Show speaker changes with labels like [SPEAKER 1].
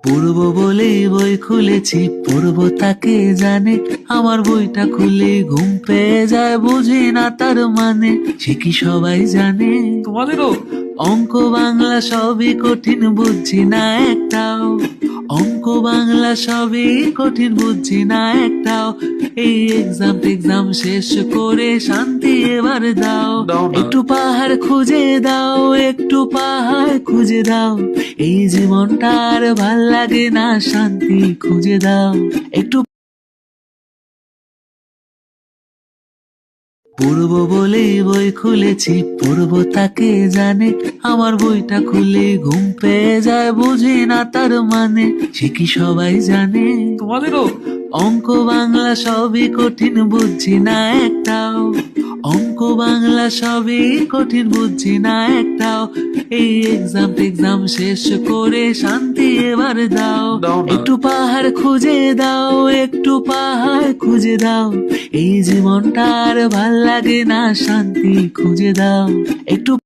[SPEAKER 1] পড়বো বলে বই খুলেছি, পড়বো তাকে জানে। আমার বইটা খুলে ঘুম পেয়ে যায়, বুঝি না তার মানে। সে কি সবাই জানে?
[SPEAKER 2] তোমাদেরও?
[SPEAKER 1] অঙ্ক বাংলা সবই কঠিন, বুঝছি না একটাও। অঙ্ক বাংলা সবই কঠিন, বুঝছি না একটাও। এই এক্সাম শেষ করে শান্তি এবার দাও।
[SPEAKER 2] দাও না।
[SPEAKER 1] একটু পাহাড় খুঁজে দাও, একটু পাহাড় খুঁজে দাও। এই জীবনটা আর ভাল লাগে না, শান্তি খুঁজে দাও। একটু পড়বো বলে বই খুলেছি, পড়বো তাকে জানে। আমার বইটা খুলে ঘুম পেয়ে যায়, বুঝি না তার মানে। সে কি সবাই জানে?
[SPEAKER 2] তোমাদেরও?
[SPEAKER 1] অঙ্ক বাংলা সবই কঠিন, বুঝছি না একটাও। অঙ্ক বাংলা সবই কঠিন, বুঝছি না একটাও। এই এক্সাম শেষ করে শান্তি এবার দাও।
[SPEAKER 2] দাও না।
[SPEAKER 1] একটু পাহাড় খুঁজে দাও, একটু পাহাড় খুঁজে দাও। এই জীবনটা আর ভাল লাগে না, শান্তি খুঁজে দাও। একটু